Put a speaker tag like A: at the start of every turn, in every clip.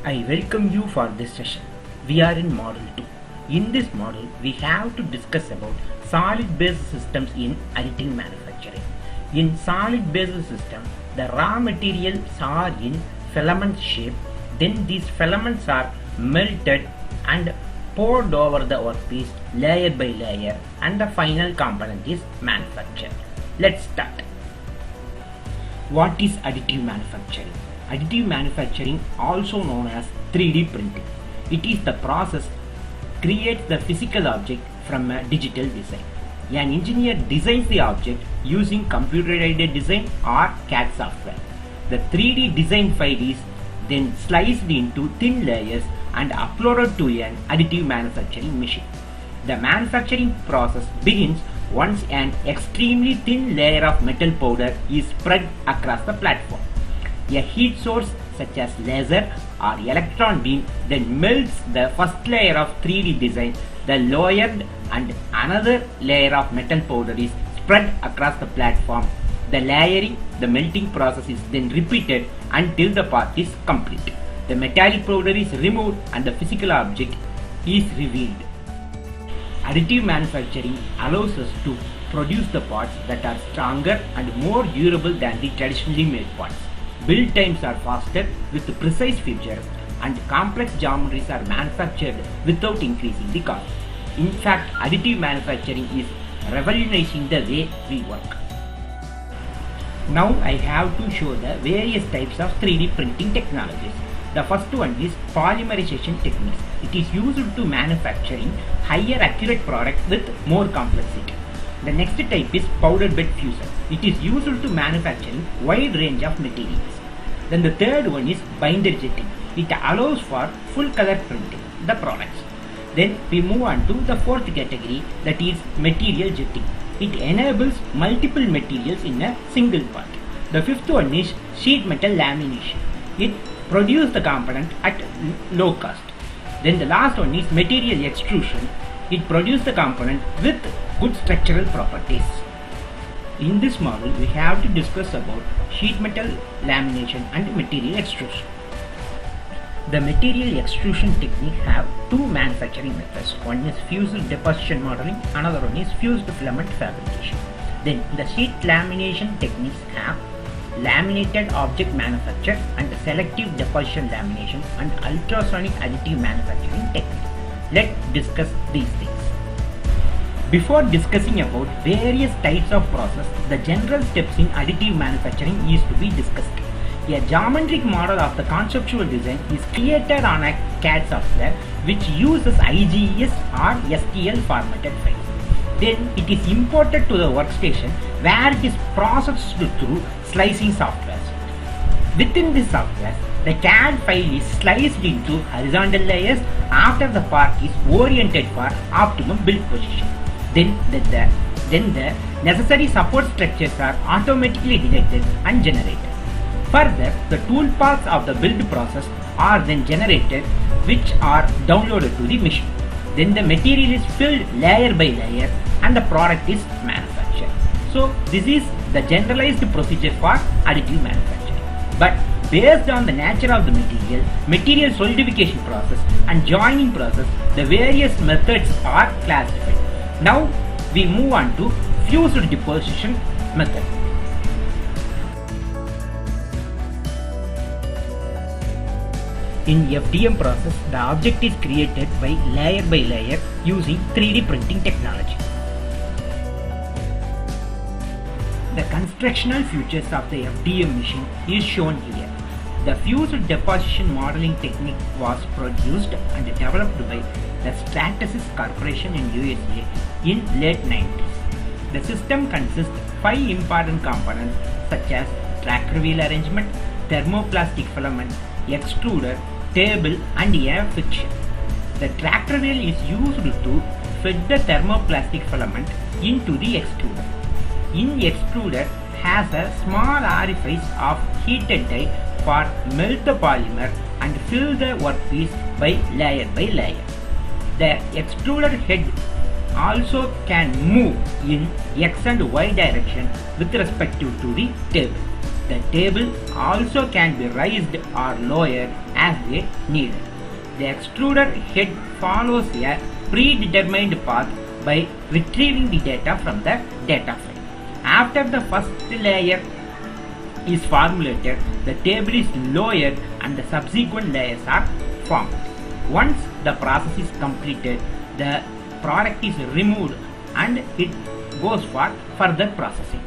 A: I welcome you for this session. We are in Model 2. In this model, we have to discuss about solid-based systems in additive manufacturing. In solid-based system, the raw materials are in filament shape. Then these filaments are melted and poured over the workpiece layer by layer, and the final component is manufactured. Let's start. What is additive manufacturing? Additive manufacturing, also known as 3D printing. It is the process creates the physical object from a digital design. An engineer designs the object using computer-aided design or CAD software. The 3D design file is then sliced into thin layers and uploaded to an additive manufacturing machine. The manufacturing process begins once an extremely thin layer of metal powder is spread across the platform. A heat source such as laser or electron beam then melts the first layer of 3D design. The lowered and another layer of metal powder is spread across the platform. The layering, the melting process is then repeated until the part is complete. The metallic powder is removed and the physical object is revealed. Additive manufacturing allows us to produce the parts that are stronger and more durable than the traditionally made parts. Build times are faster with precise features, and complex geometries are manufactured without increasing the cost. In fact, additive manufacturing is revolutionizing the way we work. Now I have to show the various types of 3D printing technologies. The first one is polymerization techniques. It is used to manufacturing higher accurate products with more complexity. The next type is powder bed fusion. It is used to manufacturing wide range of materials. Then the third one is binder jetting. It allows for full color printing the products. Then we move on to the fourth category, that is material jetting. It enables multiple materials in a single part. The fifth one is sheet metal lamination. It produces the component at low cost. Then the last one is material extrusion. It produces the component with good structural properties. In this model, we have to discuss about sheet metal lamination and material extrusion. The material extrusion technique have two manufacturing methods. One is fused deposition modeling, another one is fused filament fabrication. Then the sheet lamination techniques have laminated object manufacture and selective deposition lamination and ultrasonic additive manufacturing technique. Let's discuss these things. Before discussing about various types of process, the general steps in additive manufacturing is to be discussed. A geometric model of the conceptual design is created on a CAD software which uses IGES or STL formatted files. Then it is imported to the workstation where it is processed through slicing software. Within this software, the CAD file is sliced into horizontal layers after the part is oriented for optimum build position. Then the necessary support structures are automatically detected and generated. Further, the tool paths of the build process are then generated, which are downloaded to the machine. Then the material is filled layer by layer and the product is manufactured. So this is the generalized procedure for additive manufacturing. But based on the nature of the material solidification process and joining process, the various methods are classified. Now we move on to fused deposition method. In FDM process, the object is created by layer using 3D printing technology. The constructional features of the FDM machine is shown here. The fused deposition modeling technique was produced and developed by the Stratasys Corporation in USA in late 90s. The system consists of 5 important components such as tracker wheel arrangement, thermoplastic filament, extruder, table and a friction. The tracker wheel is used to feed the thermoplastic filament into the extruder. In extruder has a small orifice of heated die for melt the polymer and fill the workpiece by layer. The extruder head also can move in X and Y direction with respect to the table. The table also can be raised or lowered as needed. The extruder head follows a predetermined path by retrieving the data from the data frame. After the first layer is formulated, the table is lowered and the subsequent layers are formed. Once the process is completed, the product is removed and it goes for further processing.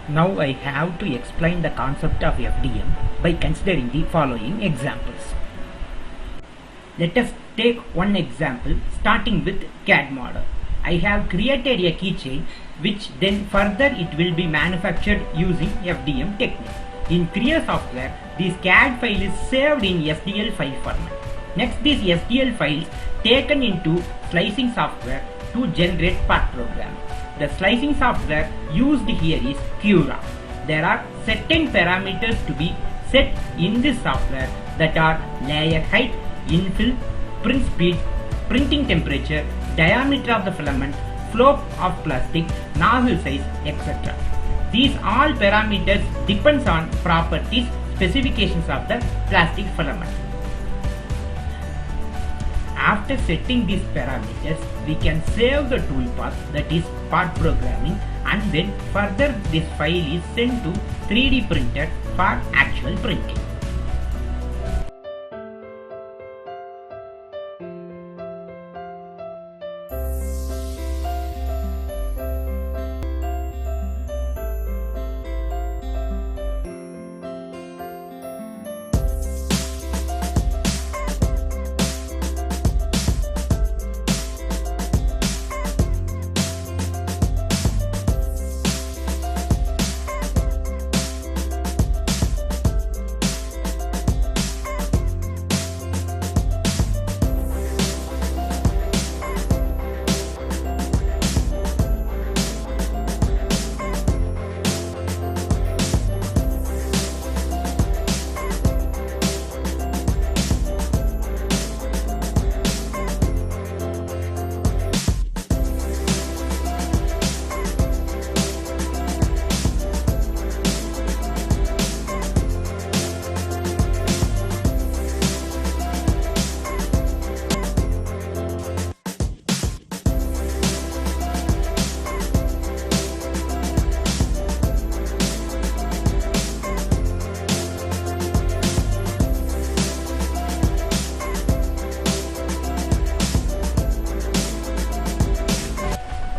A: Now I have to explain the concept of FDM by considering the following examples. Let us take one example starting with CAD model. I have created a keychain which then further it will be manufactured using FDM technique. In Creo software, this CAD file is saved in STL file format. Next, these STL files taken into slicing software to generate part program. The slicing software used here is Cura. There are certain parameters to be set in this software that are layer height, infill, print speed, printing temperature, diameter of the filament, flow of plastic, nozzle size, etc. These all parameters depends on properties, specifications of the plastic filament. After setting these parameters, we can save the toolpath, that is part programming, and then further this file is sent to 3D printer for actual printing.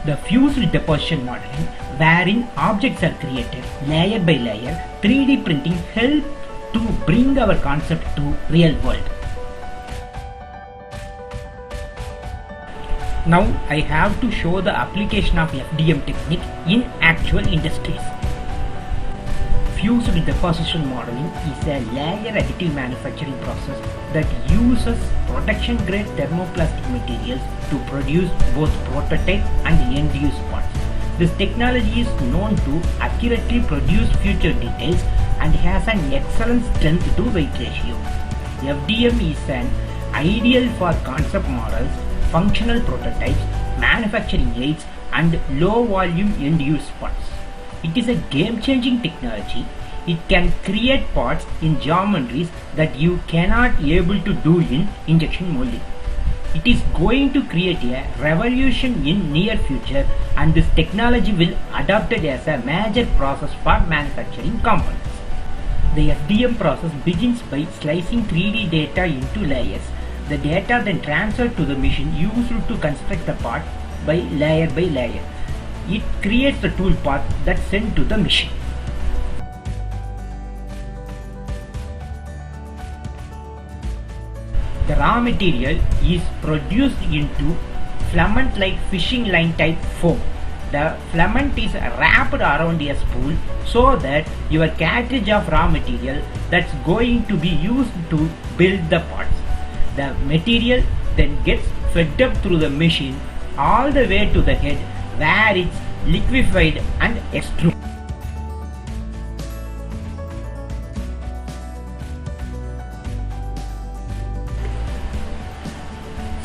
A: The fused deposition modeling, wherein objects are created layer by layer, 3D printing helps to bring our concept to real world. Now I have to show the application of FDM technique in actual industries. Fused deposition modeling is a layer additive manufacturing process that uses production grade thermoplastic materials to produce both prototype and end-use parts. This technology is known to accurately produce future details and has an excellent strength to weight ratio. FDM is an ideal for concept models, functional prototypes, manufacturing aids, and low volume end-use parts. It is a game-changing technology. It can create parts in geometries that you cannot able to do in injection molding. It is going to create a revolution in near future, and this technology will adopted as a major process for manufacturing components. The FDM process begins by slicing 3D data into layers. The data then transferred to the machine used to construct the part by layer. It creates the toolpath that's sent to the machine. The raw material is produced into filament-like fishing line type foam. The filament is wrapped around a spool so that your cartridge of raw material that's going to be used to build the parts. The material then gets fed up through the machine all the way to the head, where it's liquefied and extruded.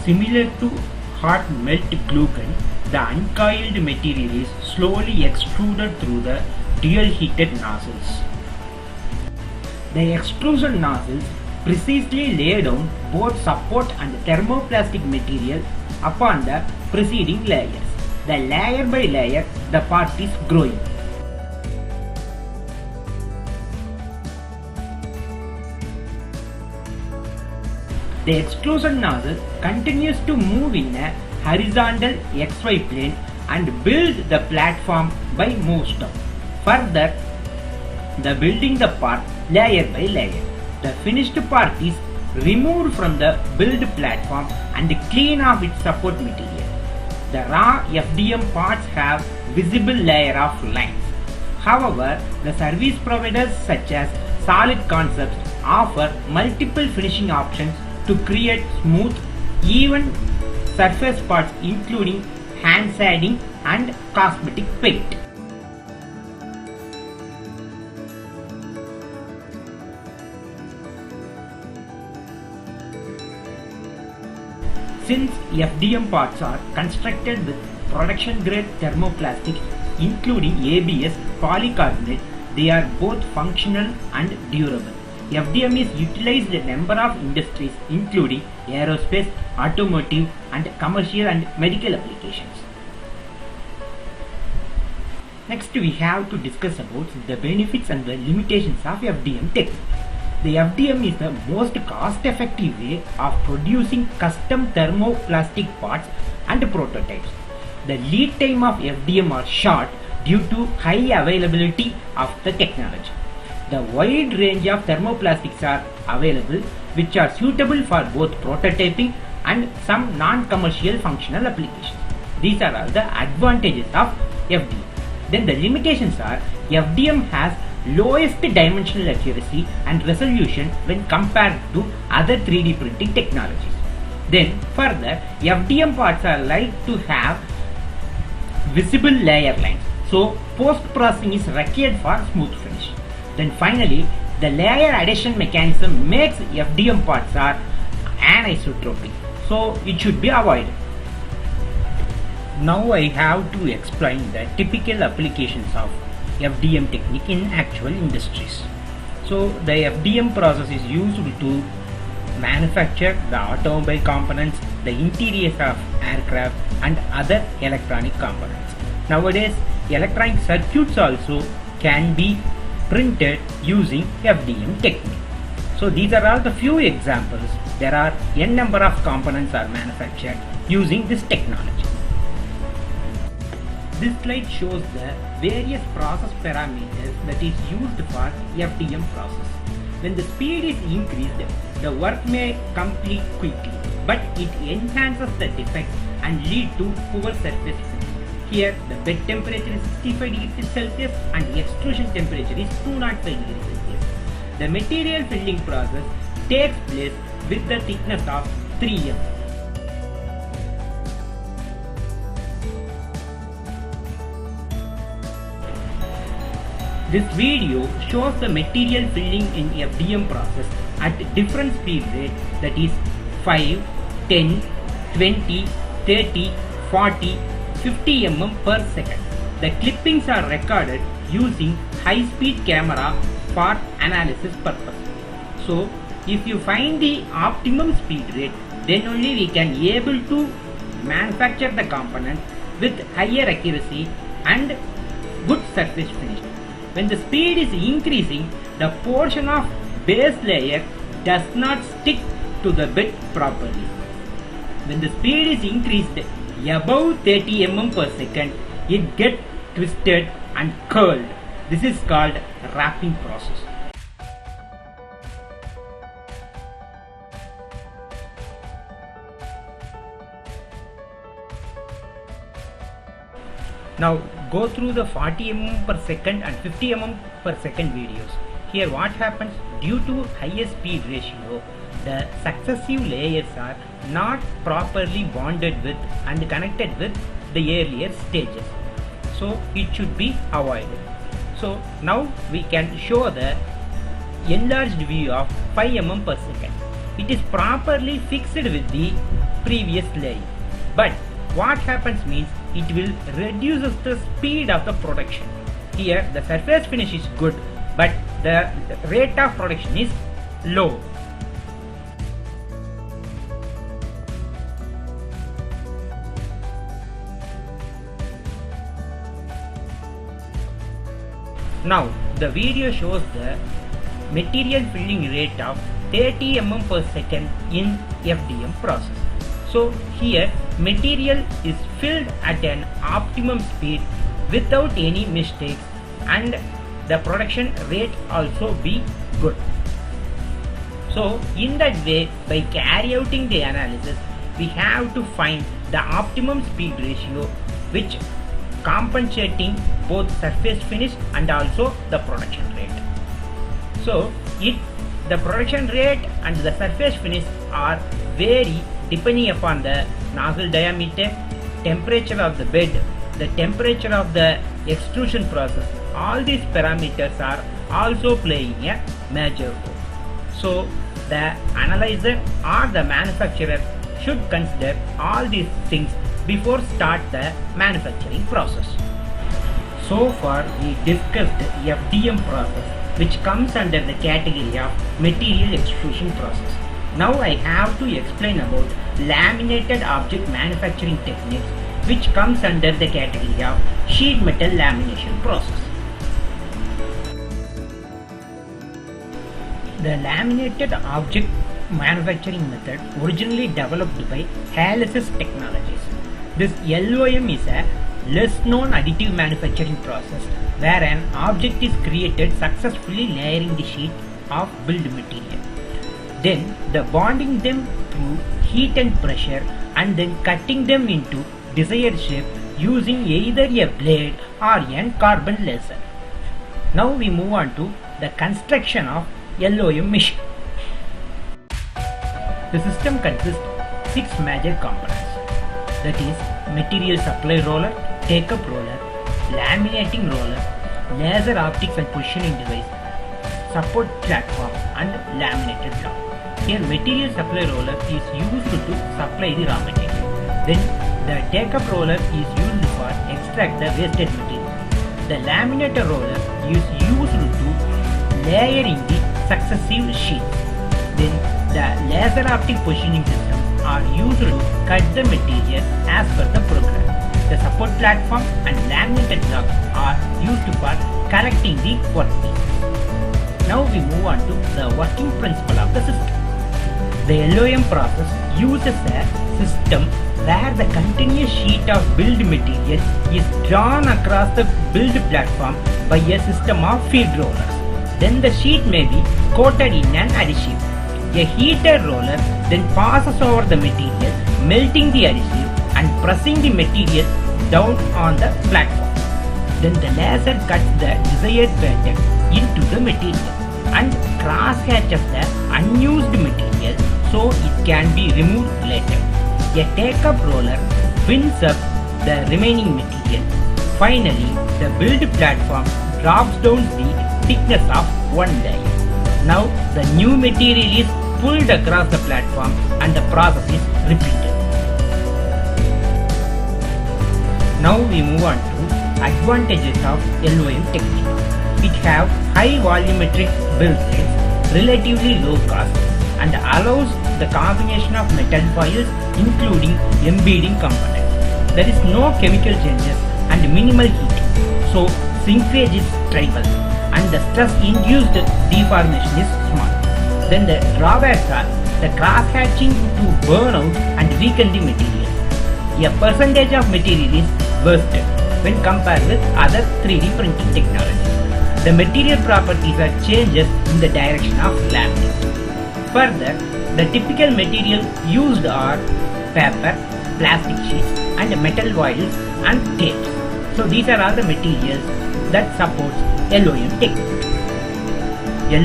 A: Similar to hot melt glue gun, the uncoiled material is slowly extruded through the dual heated nozzles. The extrusion nozzles precisely lay down both support and thermoplastic material upon the preceding layers. The layer by layer, the part is growing. The extrusion nozzle continues to move in a horizontal XY plane and build the platform by move stop. Further, building the part layer by layer. The finished part is removed from the build platform and clean off its support material. The raw FDM parts have visible layer of lines. However, the service providers such as Solid Concepts offer multiple finishing options to create smooth, even surface parts including hand sanding and cosmetic paint. Since FDM parts are constructed with production grade thermoplastic including ABS polycarbonate, they are both functional and durable. FDM is utilized in a number of industries including aerospace, automotive and commercial and medical applications. Next we have to discuss about the benefits and the limitations of FDM technique. The FDM is the most cost-effective way of producing custom thermoplastic parts and prototypes. The lead time of FDM are short due to high availability of the technology. The wide range of thermoplastics are available which are suitable for both prototyping and some non-commercial functional applications. These are all the advantages of FDM. Then the limitations are FDM has lowest dimensional accuracy and resolution when compared to other 3D printing technologies. Then further, FDM parts are like to have visible layer lines, so post-processing is required for smooth finish. Then finally, the layer adhesion mechanism makes FDM parts are anisotropic, so it should be avoided. Now I have to explain the typical applications of FDM technique in actual industries. So the FDM process is used to manufacture the automobile components, the interiors of aircraft and other electronic components. Nowadays, electronic circuits also can be printed using FDM technique. So these are all the few examples. There are n number of components are manufactured using this technology. This slide shows the various process parameters that is used for FDM process. When the speed is increased, the work may complete quickly, but it enhances the defects and lead to poor surface finish. Here, the bed temperature is 65 degrees Celsius and the extrusion temperature is 205 degrees Celsius. The material filling process takes place with the thickness of 3 mm. This video shows the material filling in FDM process at different speed rate, that is 5, 10, 20, 30, 40, 50 mm per second. The clippings are recorded using high-speed camera for analysis purpose. So, if you find the optimum speed rate, then only we can able to manufacture the component with higher accuracy and good surface finish. When the speed is increasing, the portion of base layer does not stick to the bed properly. When the speed is increased above 30 mm per second, it gets twisted and curled. This is called wrapping process. Now go through the 40 mm per second and 50 mm per second videos. Here what happens, due to higher speed ratio, the successive layers are not properly bonded with and connected with the earlier stages. So it should be avoided. So now we can show the enlarged view of 5 mm per second. It is properly fixed with the previous layer. But what happens means it will reduce the speed of the production. here the surface finish is good, but the rate of production is low. Now the video shows the material filling rate of 30 mm per second in FDM process. So here material is filled at an optimum speed without any mistakes, and the production rate also be good. So in that way, by carry outing the analysis, we have to find the optimum speed ratio which compensating both surface finish and also the production rate. So the production rate and the surface finish are vary depending upon the nozzle diameter, temperature of the bed, the temperature of the extrusion process. All these parameters are also playing a major role. So the analyzer or the manufacturer should consider all these things before start the manufacturing process. So far we discussed FDM process, which comes under the category of material extrusion process. Now I have to explain about laminated object manufacturing techniques, which comes under the category of sheet metal lamination process. The laminated object manufacturing method originally developed by Halesis Technologies. This LOM is a less known additive manufacturing process where an object is created successfully layering the sheet of build material. Then the bonding them through heat and pressure, and then cutting them into desired shape using either a blade or a carbon laser. Now we move on to the construction of LOM machine. The system consists of 6 major components, that is material supply roller, take-up roller, laminating roller, laser optics and positioning device, support platform and laminated block. Here material supply roller is used to supply the raw material. Then the take-up roller is used for extract the wasted material. The laminator roller is used to layering the successive sheets. Then the laser optic positioning system are used to cut the material as per the program. The support platform and laminated block are used for correcting the workpiece. Now we move on to the working principle of the system. The LOM process uses a system where the continuous sheet of build material is drawn across the build platform by a system of feed rollers. Then the sheet may be coated in an adhesive. A heated roller then passes over the material, melting the adhesive and pressing the material down on the platform. Then the laser cuts the desired pattern into the material and cross-hatches the unused material so it can be removed later. A take-up roller winds up the remaining material. Finally, the build platform drops down the thickness of one layer. Now the new material is pulled across the platform and the process is repeated. Now we move on to advantages of LOM technique. It have high volumetric build rates, relatively low cost, and allows the combination of metal foils including embedding components. There is no chemical changes and minimal heating, so shrinkage is trivial and the stress-induced deformation is small. Then the drawbacks are the cross-hatching to burn out and weaken the material. A percentage of material is wasted when compared with other 3D printing technologies. The material properties are changes in the direction of laminate. Further, the typical material used are paper, plastic sheets and metal foils and tapes. So these are all the materials that supports LOM technique.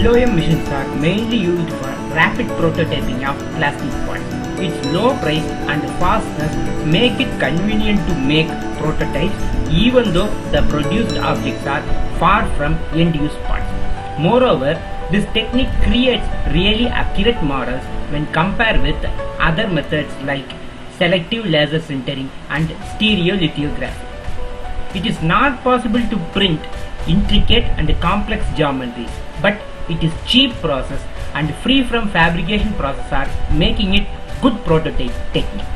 A: LOM machines are mainly used for rapid prototyping of plastic parts. Its low price and fastness make it convenient to make prototypes even though the produced objects are far from end-use parts. Moreover, this technique creates really accurate models when compared with other methods like selective laser sintering and stereolithography. It is not possible to print intricate and complex geometries, but it is cheap process and free from fabrication process are making it good prototype technique.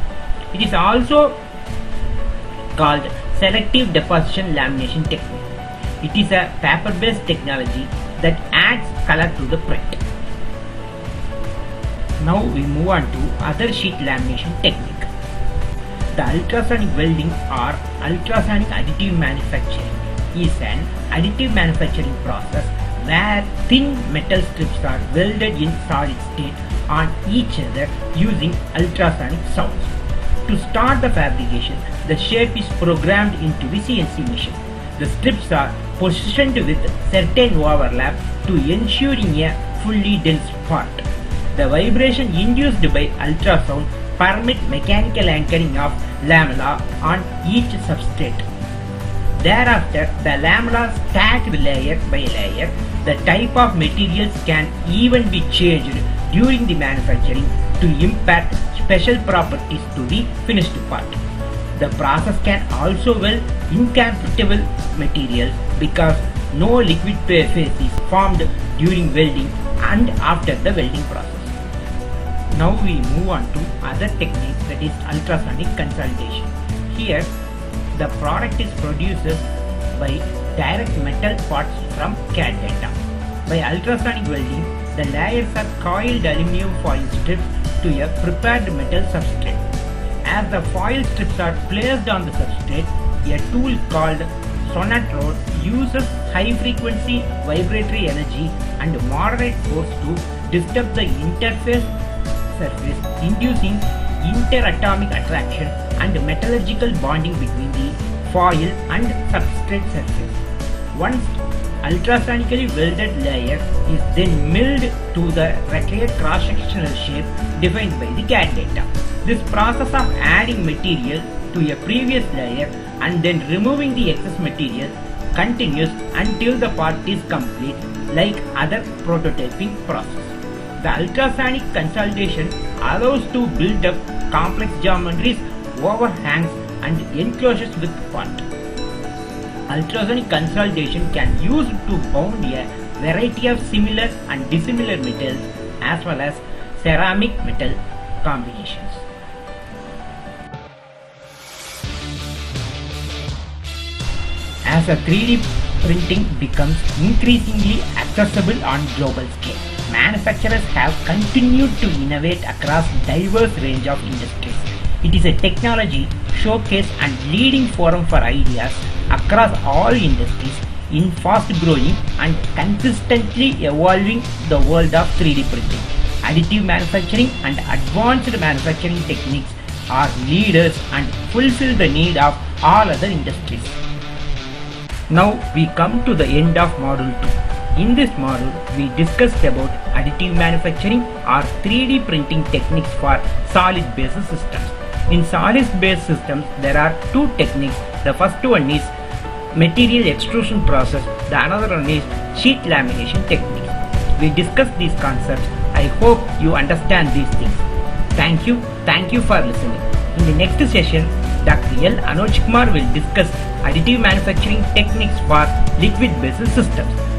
A: It is also called selective deposition lamination technique. It is a paper-based technology that adds color to the print. Now we move on to other sheet lamination technique. The ultrasonic welding or ultrasonic additive manufacturing is an additive manufacturing process where thin metal strips are welded in solid state on each other using ultrasonic sounds. To start the fabrication, the shape is programmed into the CNC machine. The strips are positioned with certain overlap to ensuring a fully dense part. The vibration induced by ultrasound permit mechanical anchoring of lamella on each substrate. Thereafter, the lamella stacked layer by layer. The type of materials can even be changed during the manufacturing to impart special properties to the finished part. The process can also weld incompatible materials because no liquid phase is formed during welding and after the welding process. Now we move on to other technique, that is ultrasonic consolidation. Here the product is produced by direct metal parts from CAD data. By ultrasonic welding, the layers are coiled aluminum foil strips to a prepared metal substrate. As the foil strips are placed on the substrate, a tool called Sonatrol uses high frequency vibratory energy and moderate force to disturb the interface surface, inducing interatomic attraction and metallurgical bonding between the foil and substrate surface. Once ultrasonically welded layer is then milled to the required cross-sectional shape defined by the CAD data. This process of adding material to a previous layer and then removing the excess material continues until the part is complete, like other prototyping process. The ultrasonic consolidation allows to build up complex geometries, overhangs and enclosures with part. Ultrasonic consolidation can be used to bound a variety of similar and dissimilar metals as well as ceramic metal combinations. As a 3D printing becomes increasingly accessible on global scale, manufacturers have continued to innovate across diverse range of industries. It is a technology showcase and leading forum for ideas across all industries in fast-growing and consistently evolving the world of 3D printing. Additive manufacturing and advanced manufacturing techniques are leaders and fulfill the need of all other industries. Now we come to the end of module 2. In this module, we discussed about additive manufacturing or 3D printing techniques for solid-based systems. In solid-based systems, there are two techniques. The first one is material extrusion process. The another one is sheet lamination technique. We discussed these concepts. I hope you understand these things. Thank you for listening. In the next session, Dr. L. Anoj Kumar will discuss additive manufacturing techniques for liquid-based systems.